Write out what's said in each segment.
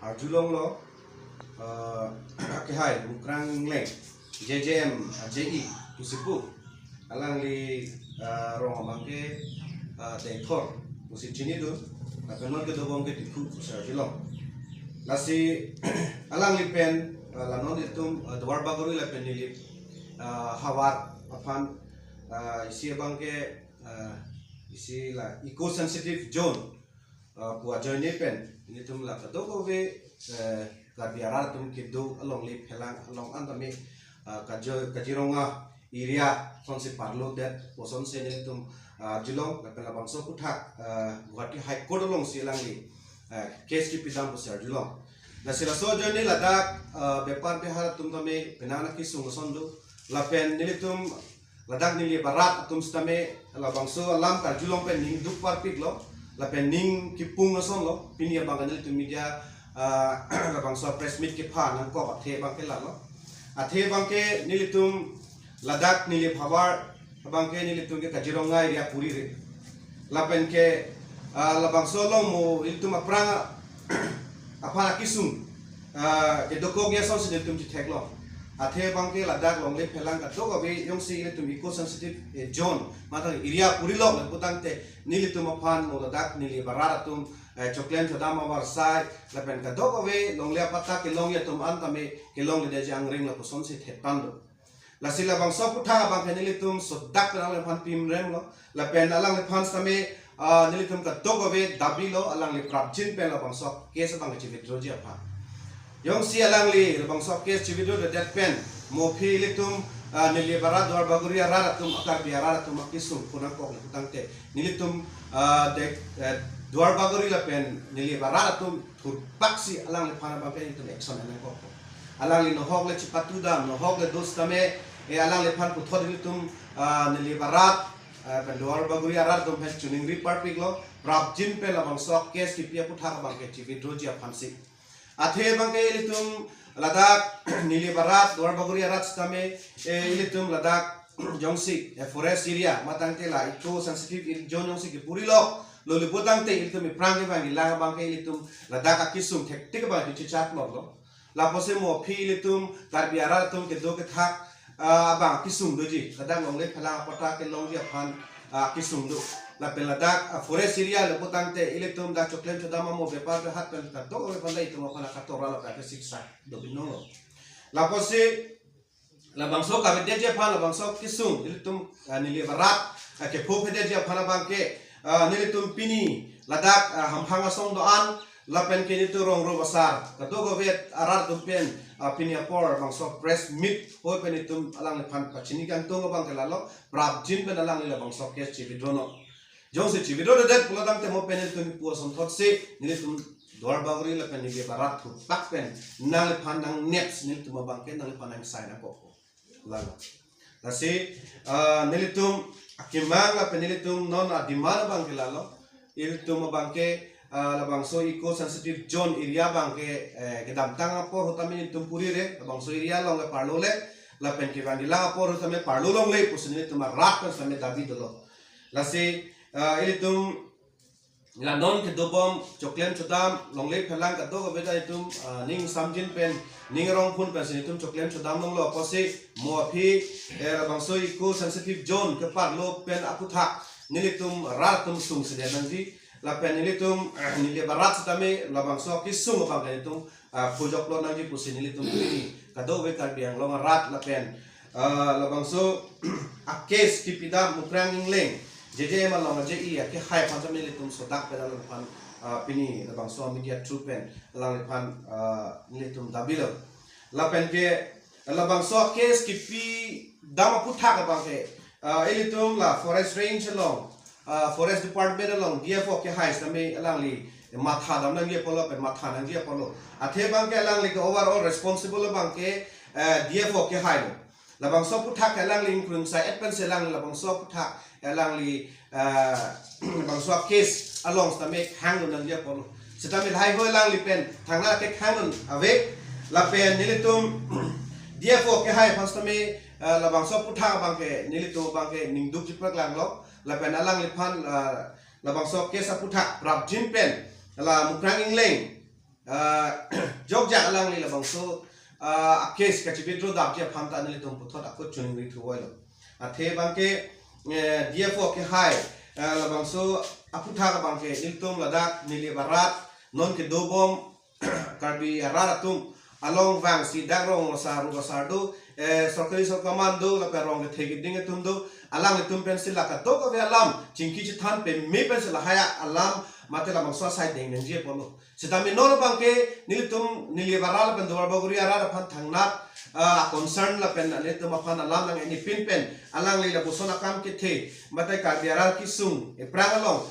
Arjulong lo kehai mukrang leng JJM JE tusipu alang li rong bangke dekor musi chini tu kanon ke dobong ke tipu Arjulong nasi alang li pen lanon itum dwar baguru la pen li hawar apan isi bangke isi la eco sensitive zone puat join pen ini tum la kadoko ve biara tum kidu along lip helang along antami kajironga area sonsi parlo that poson se ni tum jilong la bangso kuthak Guwahati High Court along silang li case ki pidam posar jilong na sila so join ni ladak bepar behar tum tame penana ki sungosondo la pen ni tum ladak ni barat tum stame la bangso alam kar jilong pen ning duk par piglo la pen ning ki pung ason lo pinia banganil tum media la bangso press meet ke pha nang ko athe bangke la lo athe bangke nilitum ladak nili phawar bangke nilitum ke kajironga area puri re la pen ke la bangso lo mo iltum apranga apana kisum ke dokog ya son se tum ti theklo athe bangke ladak longle phelang ka to be yong si tum eco sensitive zone mata area puri lo putang te nilitum aphan mo ladak nili bararatum choklen chodama warsai la pen ka doko we long le pata ke long ya tum antame ke long le jang ring la poson se thepando la sila bang so putha bang penili tum so dak la le phan pim rem lo la pen alang le phan same nili tum ka doko we dabi lo alang le prapjin pen la bang so case bang chi vidroji apha yong si alang le bang so case chi vidro that pen mo phi le tum nili barat dwar baguria rara tum akar biara tum akisum punang ko tang te nili tum de dwar bagori la pen nili barara tum thur paksi alang le phana ba pen tum action alang ko alang li no hok le chipatu da no hok le dostame alang le phan puthod li tum nili barat pen dwar bagori arar tum pen tuning report piglo prapjin pe la bang sok case ki pia putha bang ke chivi droji phansi athe bang ke li tum ladak nili barat dwar bagori arar stame li tum ladak jongsi forest area matang te la eco sensitive zone jongsi ki puri lo lolu potang te itu mi prang ke bang la bang ke itum ladak akisum thek tik ba ti chat lo lo la pose mo phi itum tar biara tum ke do ke thak bang kisum doji ladak long le phala pata ke long dia phan kisum do la pe ladak forest area le potang te itum da choklen chodama mo bepar hat pen ka do le pala itum phala ka tora la ka siksa do bino lo la pose la bangso ka vedje phan la bangso kisum itum nili barat ke pho phede je phan bang ke nili tum pini ladak hamphanga song do an la pen ke ni tu rong ro basar ka to go vet arar tum pen pini apor bang so press meet ho pen tum alang le phan pachini kan to bang ke la lo prap jin pen alang le bang so ke chi vidrono jong se chi vidro det puladang te mo pen tum pu son thot se nili tum dwar bagri la pen ni ge barat thu pak pen nang le phan nang nets nili tum bang ke nang le phan nang sai na ko la la se nili tum akimang la penilitum non adimana bangke lalo ilitum bangke la bangso eco sensitive zone area bangke gedam tanga por hotami tum puri re bangso area long le parlo le la penke vandila por hotami parlo long le pusini tum rat kan same dabi dolo la se ilitum la non ke dobom choklen chodam long le phelang ka do beda itum ning samjin pen ning rong phun pen sinitum choklen chodam long lo pose mo phi bangso eco sensitive zone ke parlo pen aputha nilitum ratum sung se nanti la pen nilitum nili barat tame la bangso ki sung bang itum pojok lo nanti pusin nilitum ni ka do we kar biang long rat la pen la bangso akes ki pidam mukrang leng JJ malong JE ke hai phan tame litum sodak pe lang phan pini la bangso media true pen lang phan litum dabilo la pen ke la bangso case ki pi dama putha ka bang ke elitum la forest range long forest department long DFO ke hai tame lang li matha dam nang ye polo pen matha nang ye polo athe bang ke lang li overall responsible bang ke DFO ke hai la bangso putha ke lang li krung sai adpen se lang la bangso putha elang li bangso case along stame hang nang dia polo setame hai hoi lang li pen thangna ke hang ave la pen nilitum DFO ke hai pastame la bangso putha bangke nilitum bangke ningduk jiprak lang lo la pen alang li phan la bangso case putha prap jin pen la mukrang ingleng jogja alang li labang so case ka chibidro dap je pham ta ni tum puthot akut chuning ri thuoi lo the bangke DFO ke hai labang so aputha ka bangke niltum ladak nili barat non ke dobom karbi araratum along wang si dagrong saru basardu sorkari sorkamando la perong ke thegi ding tum do alang tum pencil la ka to ko alam chingki chi than pe me pencil haya alam mate la bangso sai ding nang je polo sidami no bangke nilitum nilibaral pen dor baguri ara phan thangnat concern la pen le tum phan alam lang ni pin pen alang le la busona kam ke the mate ka biaral kisung e prangalong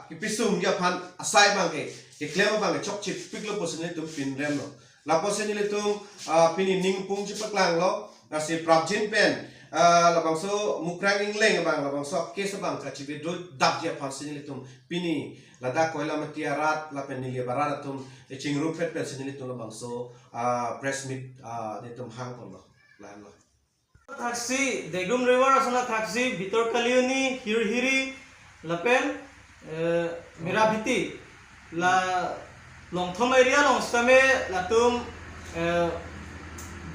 ki pisung ya phan asai bangke ke klema bangke chok chip piklo posne tum pin rem lo la posne le tum pin ning pung chi paklang lo na si prabjin pen la bangso mukrang ingleng bang la bangso kes bang ka chibi do dap je phan sin le tum pini lada koila matiarat la penili barat tum e chingru pet pet sin le tum la bangso breast meat de tum hang kon lo lan lo taksi degum river asana taksi bitor kaliuni hirhiri lapen mirabiti la longthom area long stame la tum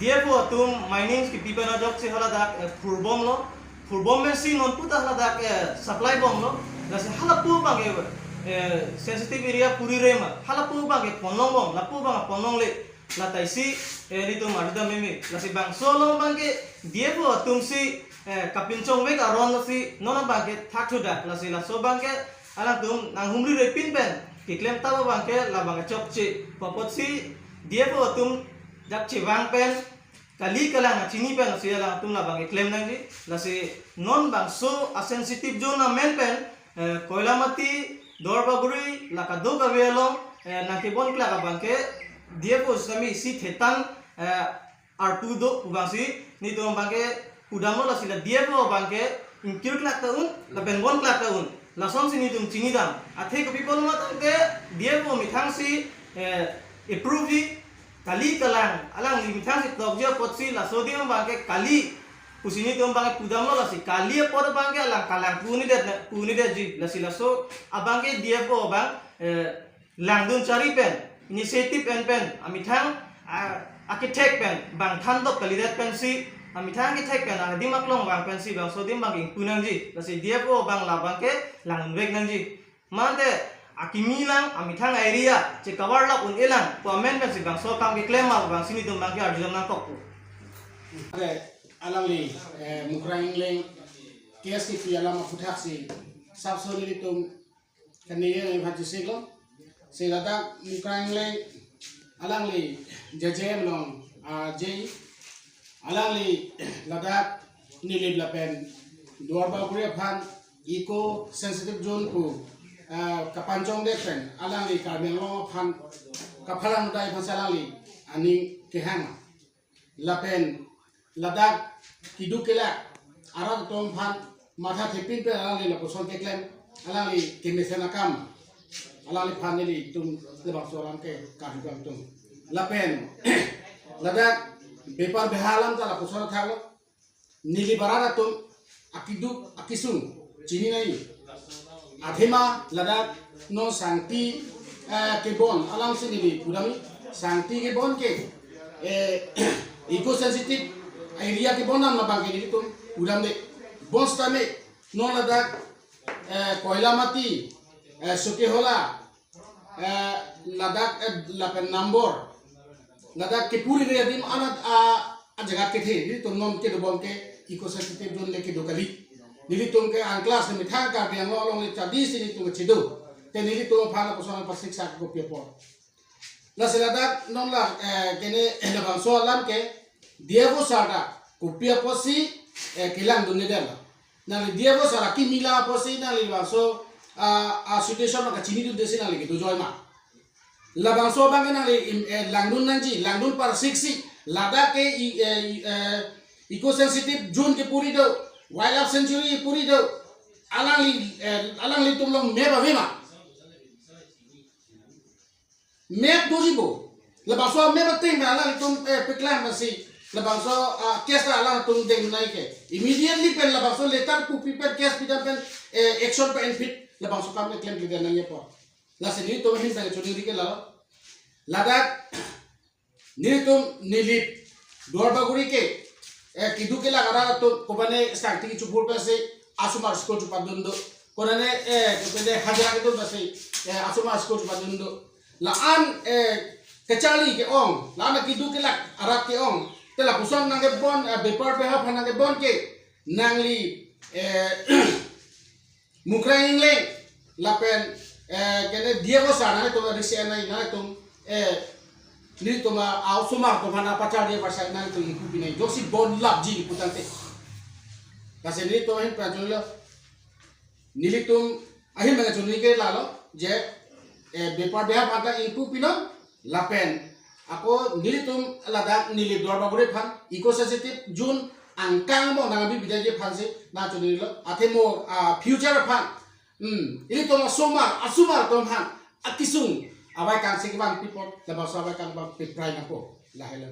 DFO tum mining ki pipa na jok se hala dak furbom lo furbom men si non puta hala dak supply bom lo la se hala pu bang sensitive area puri rema hala pu bang ponong bom la pu bang ponong le la taisi ni tum arda meme la se bang solo bang DFO tum si kapinchong me ka ron si non bang thak thuda la se la so bang ala tum nang humri re pin pen ki klem ta bang la bang chok chi popot si DFO tum jak chewang pen kali kalang chini pen sia la tum la bang claim nang ji la se non bang so a sensitive zone na men pen koila mati dorbaguri la ka do ka velong na ke bon kla ka bang ke DFO sami si thetan artu do bang si ni to bang ke udamo la sila DFO bang ke incur kla taun la ben bon kla taun la som sini tum chini dam athe ko people ma tang ke DFO mi thang si approve kali kalang alang limitang si tokyo potsi la sodium bangke kali kusini tuh bangke pudam lo la si kali pot bangke alang kalang puni det ji la si la so abangke DFO bang langdun cari pen inisiatif pen amitang architect pen bang thandok kali det pen si amitang architect pen di maklong bang pen si bang sodium bangke punang ji la si DFO bang la bangke langun wek nang ji mante akimilang amitang area cekawar la un elang komen ben sibang so kam ke claim mal bang sini tumbang ke arjum nang tok ade alang li mukrang leng kias ki fiala ma futhak si sab so ni tum kaniye ni bhaji seglo se lada mukrang leng alang li jejem long je alang li lada ni lib la pen dorba pure phan eco sensitive zone ku kapancong defen alang li karmeng long phan kapalang dai phasalang li ani kehang lapen ladak kidukela arak tom phan matha thepin pe alang li laposon keklem alang li kemisena kam alang li phan li tum lebak soram ke kahugam tum lapen ladak bepar behalam ta laposon thalo nili barara tum akiduk akisung chini nai athema ladak no sangti ke bon alang sini di budami sangti ke bon ke eco sensitive area ke bon nam bang ke itu budam de bon stame no ladak koila mati suke hola ladak lakan number ladak ke puri re dim anat a jaga ke the itu nom ke do bon ke eco sensitive zone le ke do kali nili tum ke ang class ni thang ka biang lo long li chadi sini tum chidu te nili tum phana posona pasik sak ko pepo la selada non la kene la bang so lam ke DFO sada ko pepo si kilang dunne dela na li DFO sara ki mila posi na li bang so a situation ka chini du desi na li do joy ma la bang so bang na li langdun nanji langdun par 6 lada ke eco sensitive zone ke puri do wildlife sanctuary puri do alang li tum long meba vema map dojibo la baso meba ting alang li tum peklam basi la baso kes alang tum deng nai ke immediately pen la baso letar pu piper kes pidam pen action pen fit la baso kam claim ke nang ye po la sini to hin sa chodi ke la Ladak nilitum nilip dua baguri ke kidu ke lagara to kopane starting chupur pase asumar school chupadundo konane kopane hajra ke to pase asumar school chupadundo la an kecali ke ong la na kidu ke lak arak ke ong tela pusong nang ke bon bepar peha phana ke bon ke nangli mukrang ingleng lapen kene Diego sana to risiana ina tum ni to ma ausumar to phana pacha dia pasal nang to iku binai josi bon lab ji putante kasi ni to hin prajulo nilitum ahin mga chuni ke lalo je bepar beha pata iku pino lapen ako nilitum ladak nilip dor bagure phan eco sensitive jun angkang mo nang bi bidai je phan se na chuni lo athemo future phan ini to ma somar asumar to phan akisung abai kan se ban people the bahasa abai kan ba piprai na po lahela